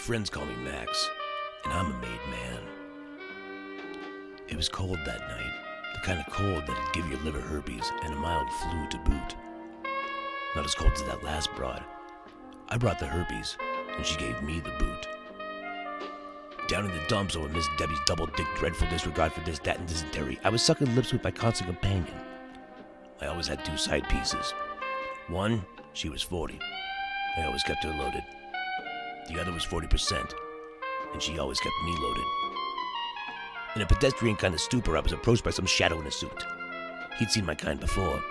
friends call me Max, and I'm a made man. It was cold that night, the kind of cold that'd give your liver herpes and a mild flu to boot. Not as cold as that last broad. I brought the herpes, and she gave me the boot. Down in the dumps over Miss Debbie's double-dick dreadful disregard for this, that, and dysentery, I was sucking lips with my constant companion. I always had two side pieces. One, she was 40. I always kept her loaded. The other was 40%, and she always kept me loaded. In a pedestrian kind of stupor, I was approached by some shadow in a suit. He'd seen my kind before,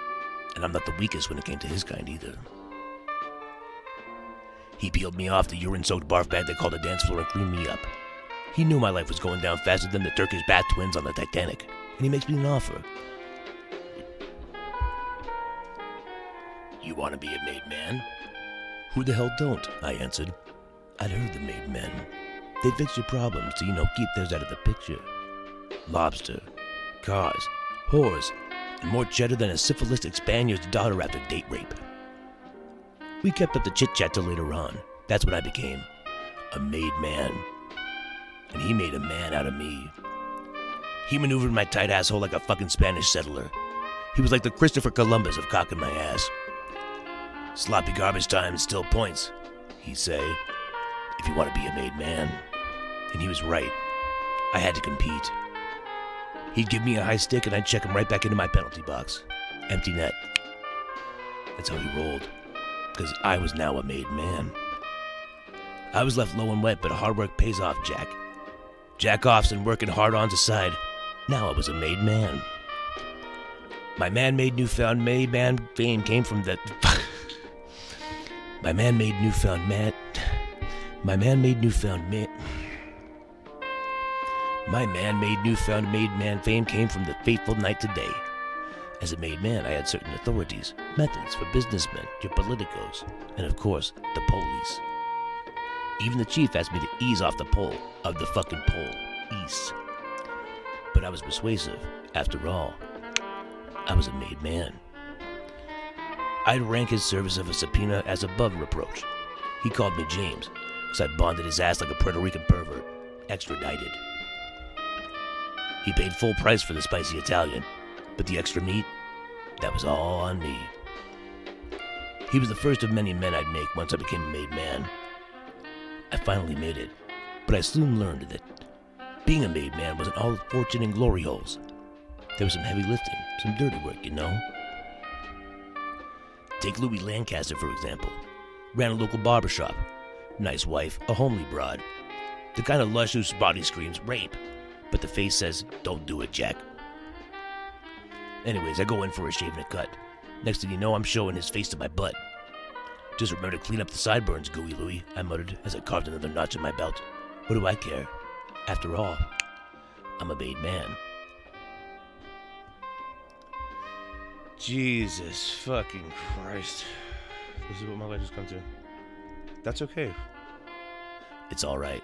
and I'm not the weakest when it came to his kind either. He peeled me off the urine-soaked barf bag they called a dance floor and cleaned me up. He knew my life was going down faster than the Turkish bath twins on the Titanic, and he makes me an offer. You want to be a made man? Who the hell don't? I answered. I'd heard the made men. They fix your problems so keep theirs out of the picture. Mobster, cars, whores, and more cheddar than a syphilistic Spaniard's daughter after date rape. We kept up the chit-chat till later on. That's when I became a made man. And he made a man out of me. He maneuvered my tight asshole like a fucking Spanish settler. He was like the Christopher Columbus of cocking my ass. Sloppy garbage time still points, he'd say, if you want to be a made man. And he was right. I had to compete. He'd give me a high stick and I'd check him right back into my penalty box. Empty net. That's how he rolled. Because I was now a made man. I was left low and wet, but hard work pays off, Jack. Jack-offs and working hard-ons aside, now I was a made man. My man-made newfound made man fame came from the... My man-made newfound man fame came from the fateful night today. As a made man, I had certain authorities, methods for businessmen, your politicos, and of course, the police. Even the chief asked me to ease off the pole of the fucking pole, east. But I was persuasive. After all, I was a made man. I'd rank his service of a subpoena as above reproach. He called me James, because I'd bonded his ass like a Puerto Rican pervert, extradited. He paid full price for the spicy Italian, but the extra meat, that was all on me. He was the first of many men I'd make once I became a made man. I finally made it, but I soon learned that being a made man wasn't all fortune and glory holes. There was some heavy lifting, some dirty work, Take Louis Lancaster, for example. Ran a local barbershop. Nice wife, a homely broad. The kind of lush whose body screams rape, but the face says, don't do it, Jack. Anyways, I go in for a shave and a cut. Next thing you know, I'm showing his face to my butt. Just remember to clean up the sideburns, Gooey Louie, I muttered as I carved another notch in my belt. What do I care? After all, I'm a made man. Jesus fucking Christ. This is what my life has come to. That's okay. It's alright.